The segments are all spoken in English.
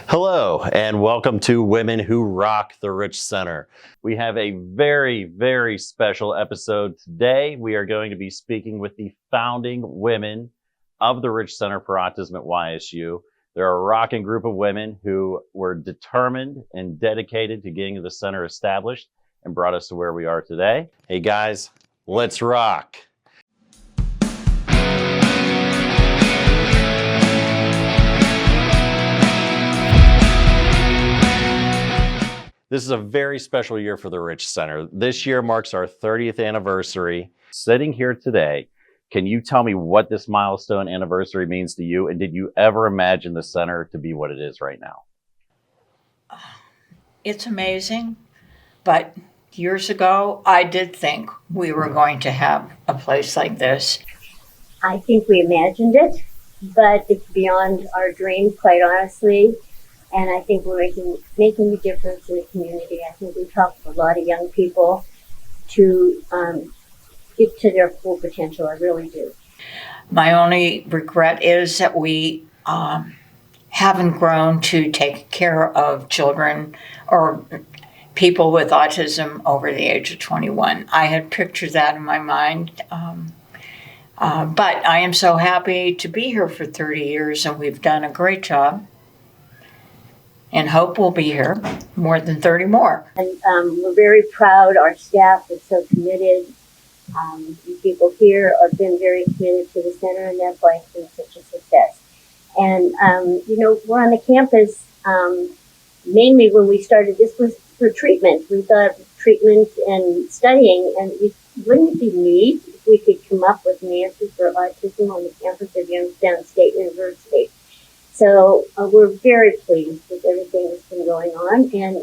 Hello, and welcome to Women Who Rock the Rich Center. We have a very, very special episode today. We are going to be speaking with the founding women of the Rich Center for Autism at YSU. They're a rocking group of women who were determined and dedicated to getting the center established and brought us to where we are today. Hey guys, let's rock. This is a very special year for the Rich Center. This year marks our 30th anniversary. Sitting here today, can you tell me what this milestone anniversary means to you? And did you ever imagine the center to be what it is right now? It's amazing, but years ago, I did think we were going to have a place like this. I think we imagined it, but it's beyond our dreams, quite honestly. And I think we're making a difference in the community. I think we've helped a lot of young people to get to their full potential. I really do. My only regret is that we haven't grown to take care of children or people with autism over the age of 21. I had pictured that in my mind. But I am so happy to be here for 30 years, and we've done a great job. And hope we'll be here more than 30 more. And we're very proud. Our staff is so committed. The people here have been very committed to the center, and that's why it's been such a success. And, we're on the campus, mainly when we started, this was for treatment. We thought treatment and studying, and wouldn't it be neat if we could come up with an answer for autism on the campus of Youngstown State University? So we're very pleased with everything that's been going on. And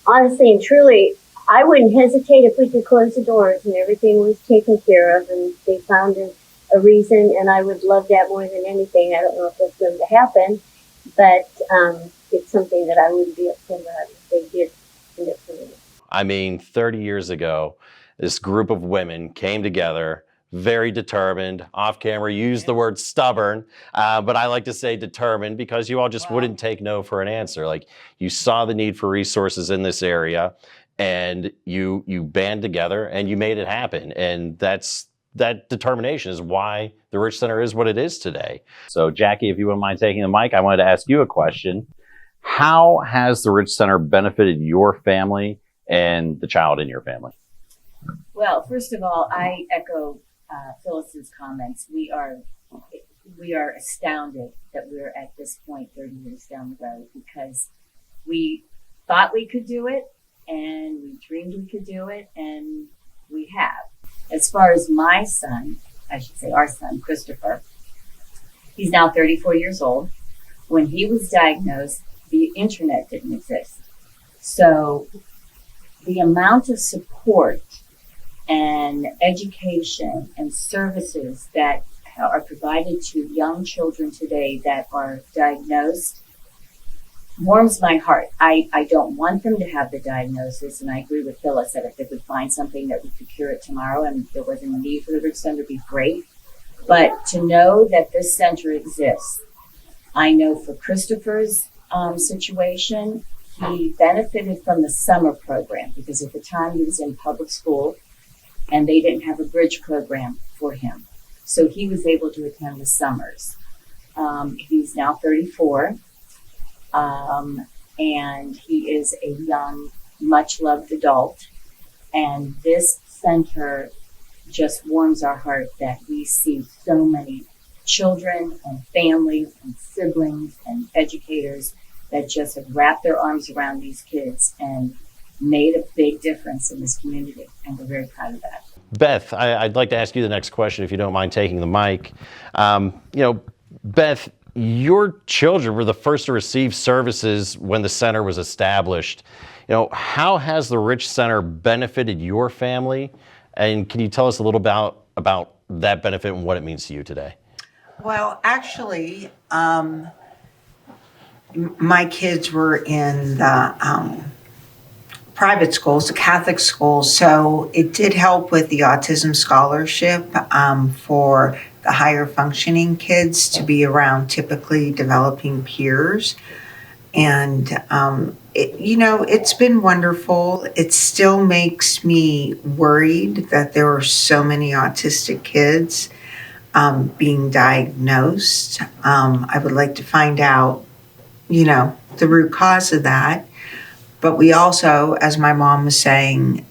honestly and truly, I wouldn't hesitate if we could close the doors and everything was taken care of and they found a reason. And I would love that more than anything. I don't know if that's going to happen, but it's something that I wouldn't be upset about if they did end up doing it. I mean, 30 years ago, this group of women came together, very determined, off camera, used the word stubborn, but I like to say determined because you all just wouldn't take no for an answer. Like, you saw the need for resources in this area and you band together and you made it happen. And that determination is why the Rich Center is what it is today. So Jackie, if you wouldn't mind taking the mic, I wanted to ask you a question. How has the Rich Center benefited your family and the child in your family? Well, first of all, I echo Phyllis's comments. We are astounded that we're at this point 30 years down the road, because we thought we could do it and we dreamed we could do it, and we have. As far as my son, I should say our son, Christopher, he's now 34 years old. When he was diagnosed, the internet didn't exist. So the amount of support and education and services that are provided to young children today that are diagnosed warms my heart. I don't want them to have the diagnosis, and I agree with Phyllis that if they could find something that we could cure it tomorrow and there wasn't a need for the Rich Center, would be great. But to know that this center exists, I know for Christopher's situation, he benefited from the summer program because at the time he was in public school, and they didn't have a bridge program for him. So he was able to attend the summers. He's now 34, and he is a young, much-loved adult. And this center just warms our heart that we see so many children and families and siblings and educators that just have wrapped their arms around these kids and made a big difference in this community, and we're very proud of that. Beth, I'd like to ask you the next question, if you don't mind taking the mic. Beth, your children were the first to receive services when the center was established. How has the Rich Center benefited your family? And can you tell us a little about that benefit and what it means to you today? Well, actually, my kids were in the private schools, the Catholic schools, so it did help with the autism scholarship for the higher functioning kids to be around typically developing peers. And, it's been wonderful. It still makes me worried that there are so many autistic kids being diagnosed. I would like to find out, the root cause of that. But we also, as my mom was saying,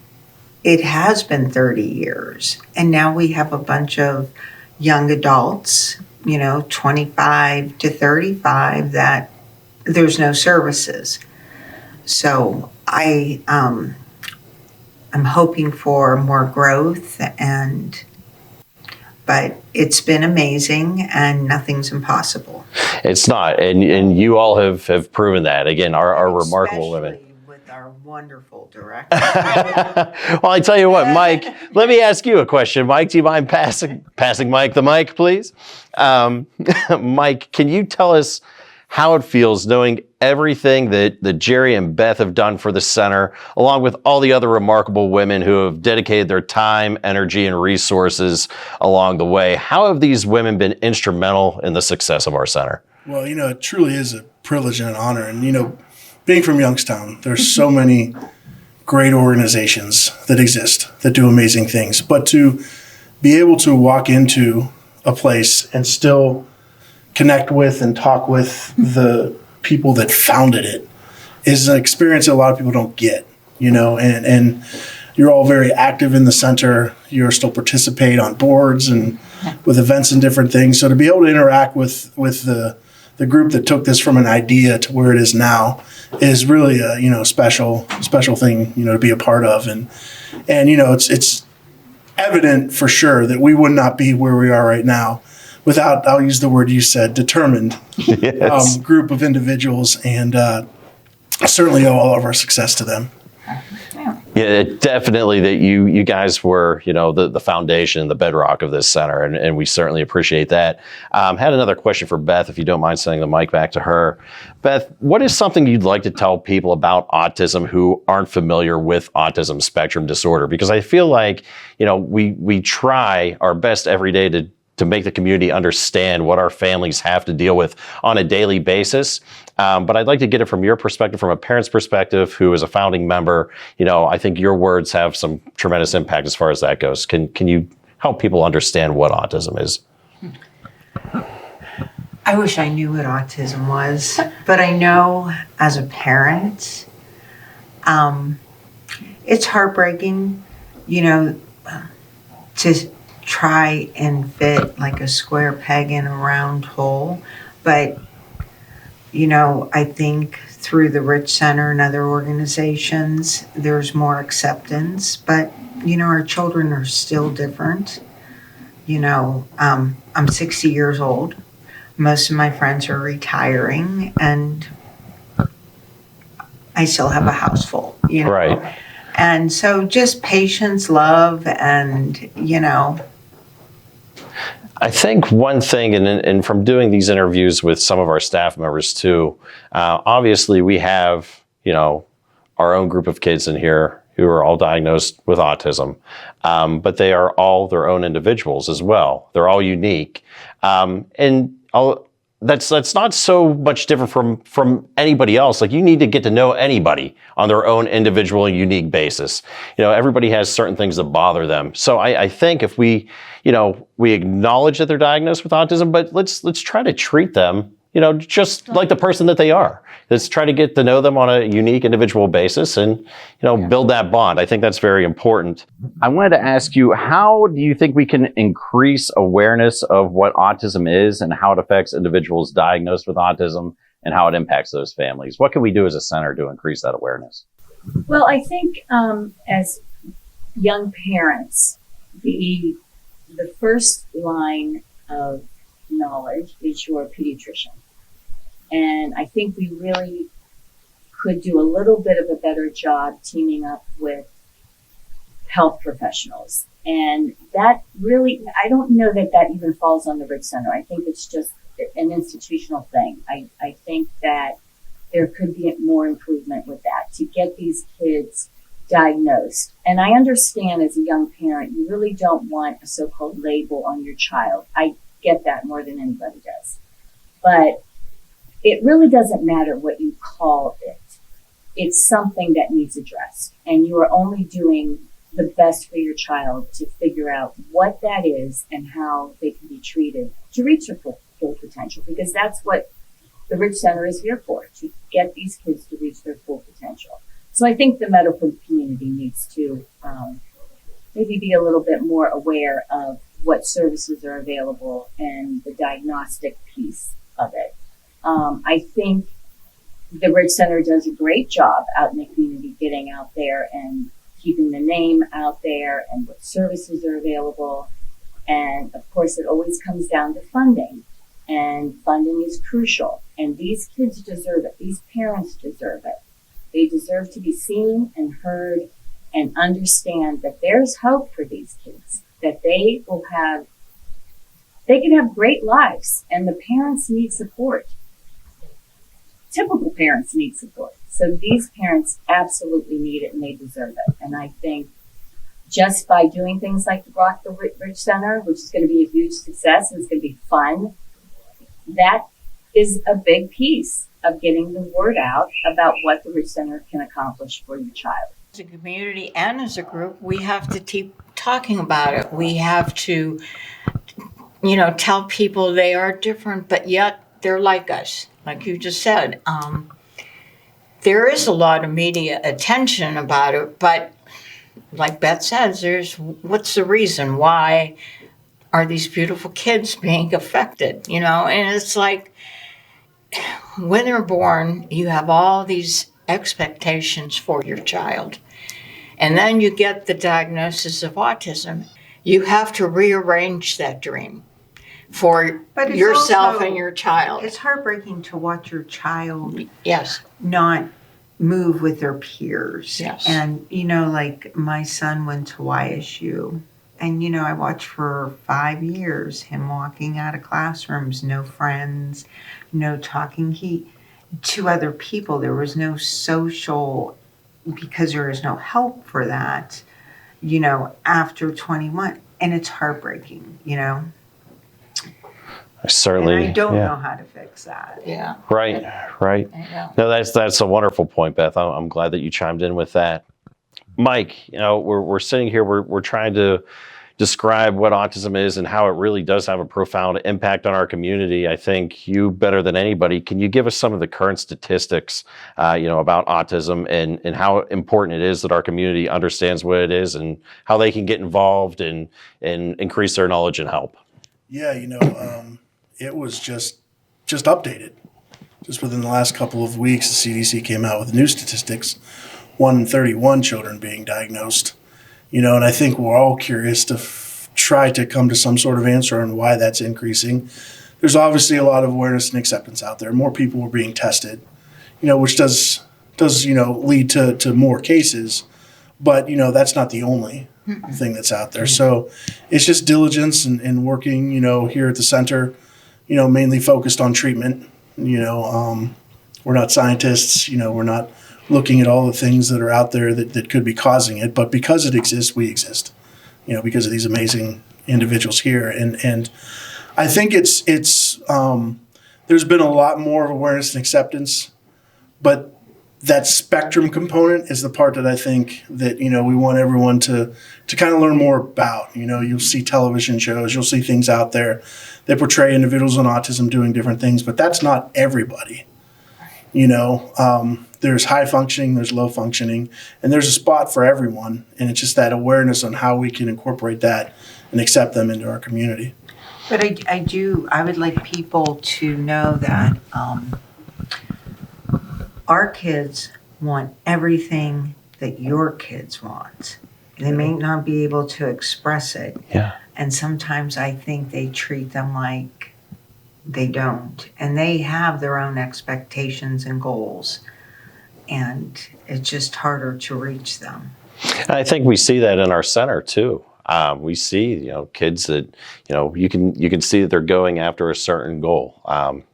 it has been 30 years. And now we have a bunch of young adults, 25 to 35, that there's no services. So I'm hoping for more growth, but it's been amazing and nothing's impossible. It's not, and you all have proven that. Again, our remarkable women. Especially with our wonderful director. Well, I tell you what, Mike, let me ask you a question. Mike, do you mind passing Mike the mic, please? Mike, can you tell us how it feels knowing everything that Jerry and Beth have done for the center, along with all the other remarkable women who have dedicated their time, energy, and resources along the way? How have these women been instrumental in the success of our center? Well, it truly is a privilege and an honor. And, being from Youngstown, there's so many great organizations that exist that do amazing things. But to be able to walk into a place and still connect with and talk with the people that founded it is an experience that a lot of people don't get, and you're all very active in the center. You still participate on boards and with events and different things. So to be able to interact with the group that took this from an idea to where it is now is really a, special thing, to be a part of. And it's evident for sure that we would not be where we are right now without, I'll use the word you said, determined Yes. group of individuals, and certainly owe all of our success to them. Yeah, definitely that you guys were, the foundation, the bedrock of this center, and we certainly appreciate that. Had another question for Beth, if you don't mind sending the mic back to her. Beth, what is something you'd like to tell people about autism who aren't familiar with autism spectrum disorder? Because I feel like, we try our best every day to make the community understand what our families have to deal with on a daily basis. But I'd like to get it from your perspective, from a parent's perspective, who is a founding member. I think your words have some tremendous impact as far as that goes. Can you help people understand what autism is? I wish I knew what autism was, but I know as a parent, it's heartbreaking, to try and fit like a square peg in a round hole. But, I think through the Rich Center and other organizations, there's more acceptance. But, our children are still different. I'm 60 years old. Most of my friends are retiring, and I still have a house full, Right. And so just patience, love, and, I think one thing, and from doing these interviews with some of our staff members too, obviously we have, our own group of kids in here who are all diagnosed with autism, but they are all their own individuals as well. They're all unique. That's not so much different from anybody else. Like, you need to get to know anybody on their own individual and unique basis. Everybody has certain things that bother them. So I think if we acknowledge that they're diagnosed with autism, but let's try to treat them, just like the person that they are. Let's try to get to know them on a unique individual basis and, build that bond. I think that's very important. I wanted to ask you, how do you think we can increase awareness of what autism is and how it affects individuals diagnosed with autism and how it impacts those families? What can we do as a center to increase that awareness? Well, I think as young parents, the first line of knowledge is your pediatrician. And I think we really could do a little bit of a better job teaming up with health professionals. And that really, I don't know that even falls on the Rich Center. I think it's just an institutional thing. I think that there could be more improvement with that to get these kids diagnosed. And I understand as a young parent, you really don't want a so-called label on your child. get that more than anybody does. But it really doesn't matter what you call it. It's something that needs addressed. And you are only doing the best for your child to figure out what that is and how they can be treated to reach their full potential. Because that's what the Rich Center is here for, to get these kids to reach their full potential. So I think the medical community needs to maybe be a little bit more aware of what services are available and the diagnostic piece of it. I think the Rich Center does a great job out in the community getting out there and keeping the name out there and what services are available. And of course, it always comes down to funding. And funding is crucial. And these kids deserve it. These parents deserve it. They deserve to be seen and heard and understand that there's hope for these kids, that they can have great lives, and the parents need support. Typical parents need support. So these parents absolutely need it and they deserve it. And I think just by doing things like the Rock the Rich Center, which is going to be a huge success and it's going to be fun, that is a big piece of getting the word out about what the Rich Center can accomplish for your child. As a community and as a group, we have to keep talking about it. We have to, tell people they are different, but yet they're like us, like you just said. There is a lot of media attention about it, but like Beth says, what's the reason? Why are these beautiful kids being affected? And it's like, when they're born, you have all these expectations for your child. And then you get the diagnosis of autism. You have to rearrange that dream for But it's yourself also- and your child. It's heartbreaking to watch your child Yes. not move with their peers. Yes. And, like my son went to YSU, and, I watched for 5 years him walking out of classrooms, no friends, no talking to other people. There was no social, because there is no help for that, after 21. And it's heartbreaking, Certainly. And I don't yeah. know how to fix that. Yeah. Right. Yeah. No, that's a wonderful point, Beth. I'm glad that you chimed in with that. Mike, we're sitting here, we're trying to describe what autism is and how it really does have a profound impact on our community. I think you better than anybody. Can you give us some of the current statistics, about autism and how important it is that our community understands what it is and how they can get involved and increase their knowledge and help? Yeah, it was just updated. Just within the last couple of weeks, the CDC came out with new statistics, 1 in 31 children being diagnosed. And I think we're all curious to try to come to some sort of answer on why that's increasing. There's obviously a lot of awareness and acceptance out there. More people are being tested, which does lead to more cases. But, that's not the only thing that's out there. So it's just diligence and working, here at the center, mainly focused on treatment. We're not scientists, we're not looking at all the things that are out there that could be causing it. But because it exists, we exist, because of these amazing individuals here. And I think it's there's been a lot more awareness and acceptance, but that spectrum component is the part that I think that, we want everyone to kind of learn more about. You'll see television shows, you'll see things out there that portray individuals with autism doing different things, but that's not everybody. There's high functioning, there's low functioning, and there's a spot for everyone. And it's just that awareness on how we can incorporate that and accept them into our community. But I would like people to know that our kids want everything that your kids want. They may not be able to express it. Yeah. And sometimes I think they treat them like they don't. And they have their own expectations and goals. And it's just harder to reach them. And I think we see that in our center too. We see, kids that, you can see that they're going after a certain goal.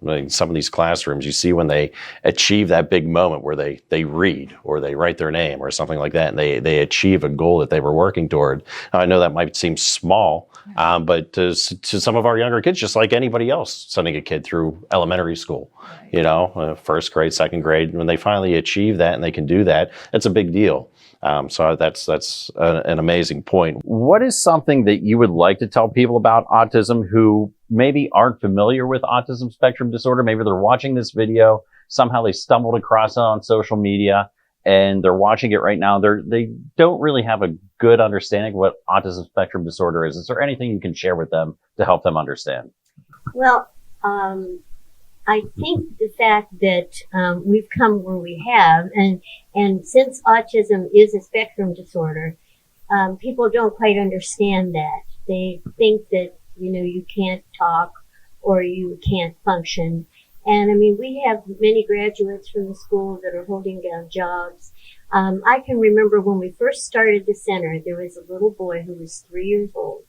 In some of these classrooms, you see when they achieve that big moment where they read or they write their name or something like that, and they achieve a goal that they were working toward. Now, I know that might seem small, but to some of our younger kids, just like anybody else, sending a kid through elementary school, first grade, second grade, when they finally achieve that and they can do that, that's a big deal. So that's an amazing point. What is something that you would like to tell people about autism who maybe aren't familiar with autism spectrum disorder? Maybe they're watching this video, somehow they stumbled across it on social media, and they're watching it right now. They don't really have a good understanding of what autism spectrum disorder is. Is there anything you can share with them to help them understand? Well, I think the fact that we've come where we have, and since autism is a spectrum disorder, people don't quite understand that. They think that, you can't talk or you can't function. And I mean, we have many graduates from the school that are holding down jobs. I can remember when we first started the center, there was a little boy who was 3 years old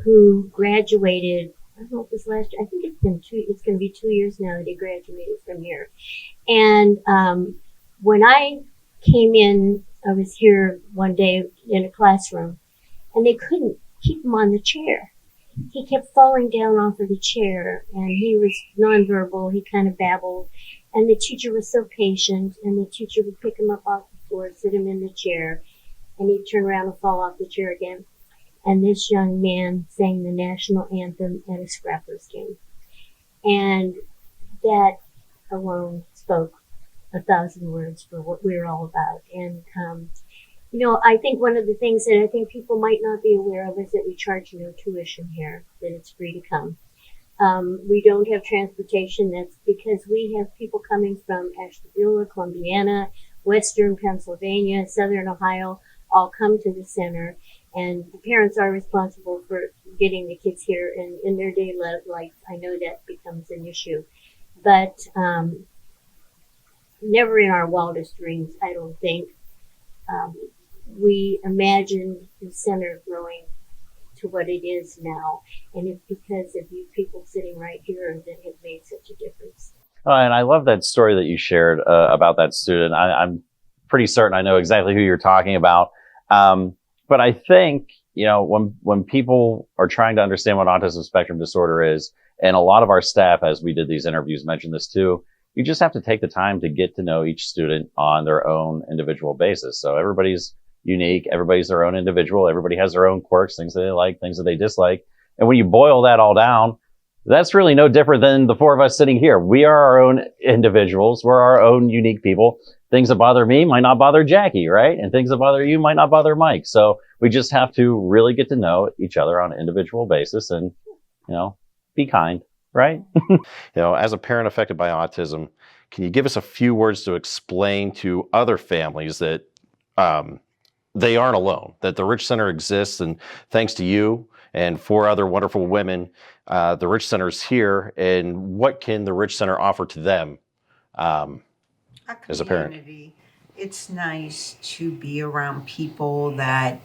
who graduated. I don't know if it was last year. I think it's going to be 2 years now that he graduated from here. And when I came in, I was here one day in a classroom, and they couldn't keep him on the chair. He kept falling down off of the chair, and he was nonverbal. He kind of babbled, and the teacher was so patient, and the teacher would pick him up off the floor, sit him in the chair, and he'd turn around and fall off the chair again. And this young man sang the national anthem at a Scrappers game. And that alone spoke 1,000 words for what we're all about. And, I think one of the things that I think people might not be aware of is that we charge no tuition here, that it's free to come. We don't have transportation. That's because we have people coming from Ashtabula, Columbiana, Western Pennsylvania, Southern Ohio, all come to the center. And the parents are responsible for getting the kids here, and in their daily life, I know that becomes an issue. But never in our wildest dreams, I don't think, we imagined the center growing to what it is now. And it's because of you people sitting right here that have made such a difference. And I love that story that you shared about that student. I'm pretty certain I know exactly who you're talking about. But I think, when people are trying to understand what autism spectrum disorder is, and a lot of our staff, as we did these interviews, mentioned this too, you just have to take the time to get to know each student on their own individual basis. So everybody's unique. Everybody's their own individual. Everybody has their own quirks, things that they like, things that they dislike. And when you boil that all down, that's really no different than the four of us sitting here. We are our own individuals. We're our own unique people. Things that bother me might not bother Jackie, right? And things that bother you might not bother Mike. So we just have to really get to know each other on an individual basis and, be kind, right? As a parent affected by autism, can you give us a few words to explain to other families that they aren't alone, that the Rich Center exists, and thanks to you and 4 other wonderful women, the Rich Center is here, and what can the Rich Center offer to them as a parent? It's nice to be around people that,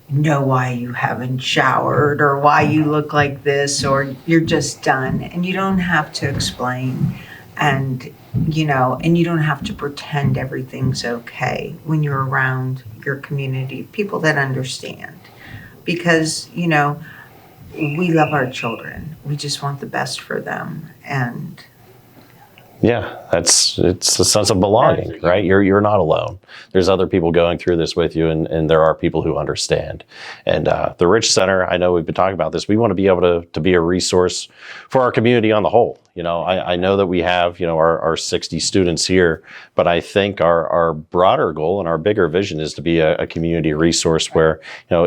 know why you haven't showered or why you look like this or you're just done. And you don't have to explain. And you don't have to pretend everything's okay when you're around your community, people that understand. Because, we love our children. We just want the best for them. And yeah, it's a sense of belonging, right? You're not alone. There's other people going through this with you, and there are people who understand. And the Rich Center, I know we've been talking about this. We want to be able to be a resource for our community on the whole. I know that we have our 60 students here, but I think our broader goal and our bigger vision is to be a community resource where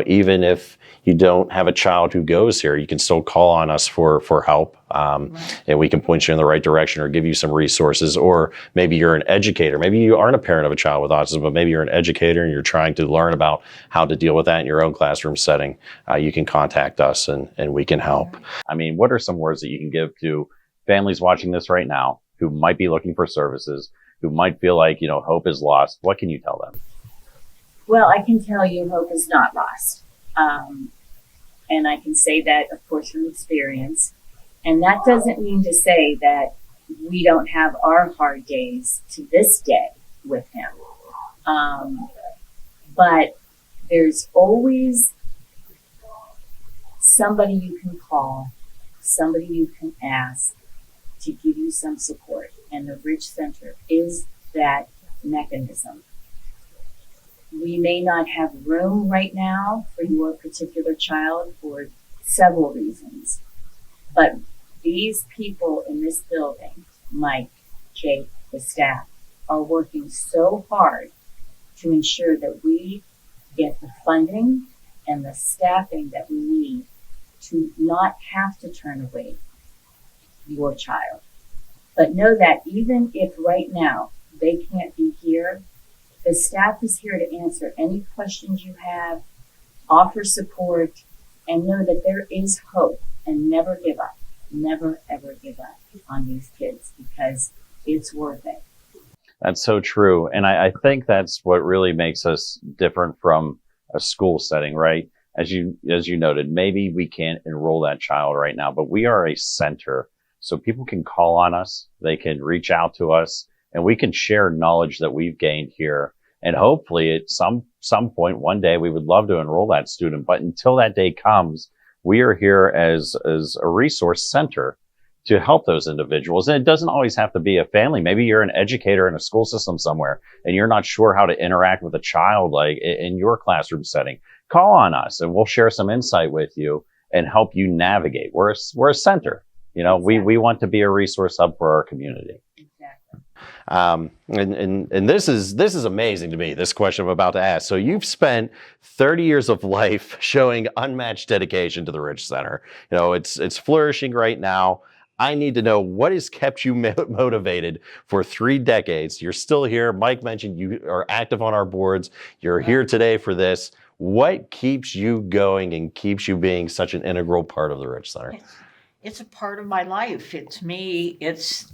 even if you don't have a child who goes here, you can still call on us for help. And we can point you in the right direction or give you some resources. Or maybe you're an educator. Maybe you aren't a parent of a child with autism, but maybe you're an educator and you're trying to learn about how to deal with that in your own classroom setting. You can contact us and we can help. I mean, what are some words that you can give to families watching this right now who might be looking for services, who might feel like, hope is lost? What can you tell them? Well, I can tell you hope is not lost. And I can say that, of course, from experience. And that doesn't mean to say that we don't have our hard days to this day with him. But there's always somebody you can call, somebody you can ask to give you some support. And the Rich Center is that mechanism. We may not have room right now for your particular child for several reasons, but these people in this building, Mike, Jake, the staff, are working so hard to ensure that we get the funding and the staffing that we need to not have to turn away your child. But know that even if right now they can't be here, the staff is here to answer any questions you have, offer support, and know that there is hope, and never give up. Never, ever give up on these kids, because it's worth it. That's so true. And I think that's what really makes us different from a school setting, right? As you noted, maybe we can't enroll that child right now, but we are a center. So people can call on us, they can reach out to us, and we can share knowledge that we've gained here. And hopefully at some point, one day, we would love to enroll that student. But until that day comes, we are here as a resource center to help those individuals. And it doesn't always have to be a family. Maybe you're an educator in a school system somewhere and you're not sure how to interact with a child like in your classroom setting. Call on us and we'll share some insight with you and help you navigate. We're a center. You know, Exactly. we want to be a resource hub for our community. Exactly. And this is amazing to me, this question I'm about to ask. So you've spent 30 years of life showing unmatched dedication to the Rich Center. You know, it's flourishing right now. I need to know what has kept you motivated for 3 decades. You're still here. Mike mentioned you are active on our boards. You're here today for this. What keeps you going and keeps you being such an integral part of the Rich Center? It's a part of my life. It's me. It's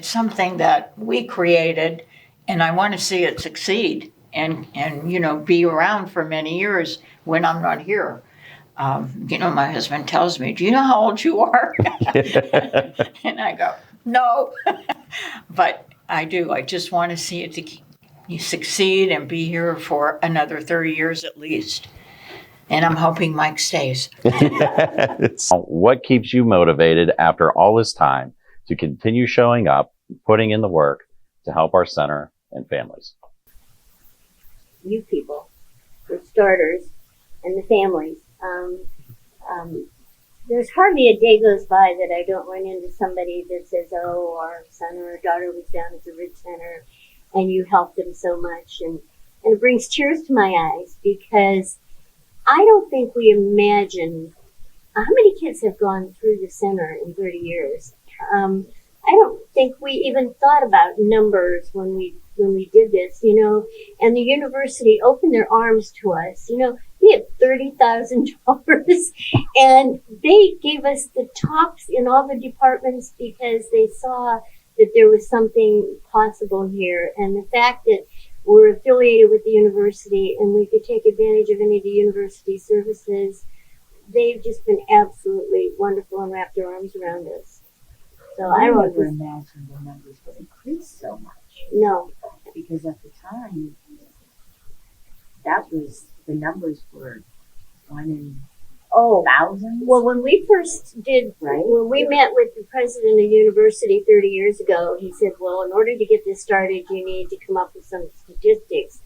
something that we created, and I want to see it succeed and you know, be around for many years when I'm not here. You know, my husband tells me, "Do you know how old you are?" And I go, "No," but I do. I just want to see it to succeed and be here for another 30 years at least. And I'm hoping Mike stays. What keeps you motivated after all this time to continue showing up, putting in the work to help our center and families? You people, for starters, and the families. There's hardly a day goes by that I don't run into somebody that says, "Oh, our son or our daughter was down at the Rich Center, and you helped them so much," and it brings tears to my eyes, because I don't think we imagine how many kids have gone through the center in 30 years. I don't think we even thought about numbers when we did this, you know, and the university opened their arms to us. You know, we had $30,000 and they gave us the tops in all the departments because they saw that there was something possible here. And the fact that we're affiliated with the university and we could take advantage of any of the university services, they've just been absolutely wonderful and wrapped their arms around us. So I don't never know. imagined the numbers would increase so much, No. because at the time, the numbers were 1 in Oh, thousands. well, when we first did, Right. when we met with the president of the university 30 years ago, he said, well, in order to get this started, you need to come up with some statistics.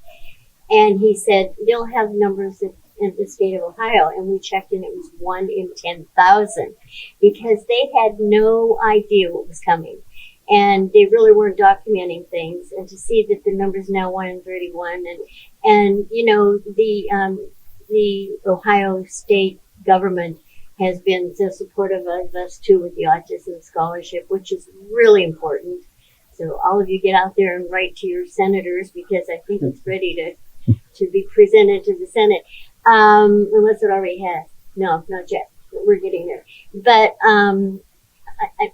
And he said, they'll have numbers in the state of Ohio. And we checked and it was 1 in 10,000 because they had no idea what was coming. And they really weren't documenting things. And to see that the number's now 1 in 31 and you know, the Ohio State government has been so supportive of us too with the autism scholarship, which is really important. So all of you get out there and write to your senators because I think it's ready to be presented to the Senate. Unless it already has. No, not yet. We're getting there. But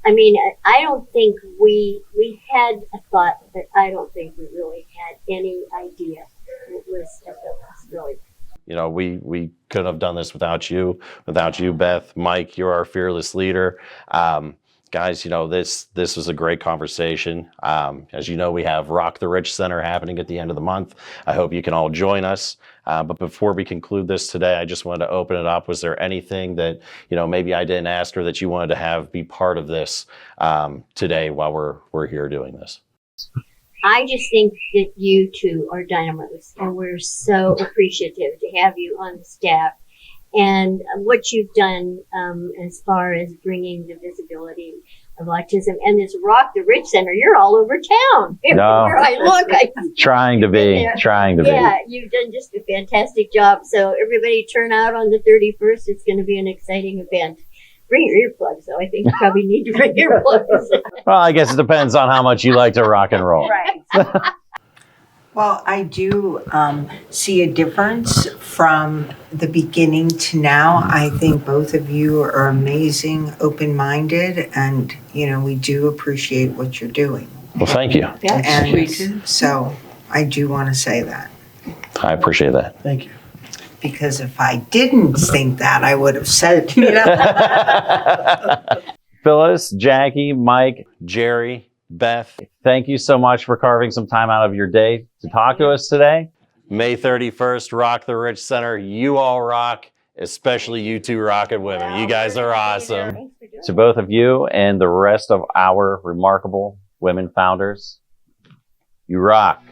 I mean, I don't think we had a thought, but I don't think we really had any idea what was ahead of us. we couldn't have done this without you, Beth, Mike. You're our fearless leader. Guys, you know, this was a great conversation. As you know, we have Rock the Rich Center happening at the end of the month. I hope you can all join us. But before we conclude this today, I just wanted to open it up. Was there anything that, you know, maybe I didn't ask or that you wanted to have be part of this today while we're here doing this? I just think that you two are dynamos, and we're so appreciative to have you on the staff. And what you've done as far as bringing the visibility of autism and this Rock the Rich Center, you're all over town. No. Where I look, Trying to be. yeah, you've done just a fantastic job. So everybody turn out on the 31st. It's going to be an exciting event. Bring your earplugs, though. I think you probably need to bring earplugs. Well, I guess it depends on how much you like to rock and roll. Right. Well, I do see a difference from the beginning to now. I think both of you are amazing, open-minded, and, you know, we do appreciate what you're doing. Well, thank you. And so I do want to say that, I appreciate that. Thank you. because if I didn't think that, I would have said, you know. Phyllis, Jackie, Mike, Jerry, Beth, thank you so much for carving some time out of your day to talk to us today. May 31st, Rock the Rich Center. You all rock, especially you two rocket women. You guys are awesome. To both of you and the rest of our remarkable women founders, you rock.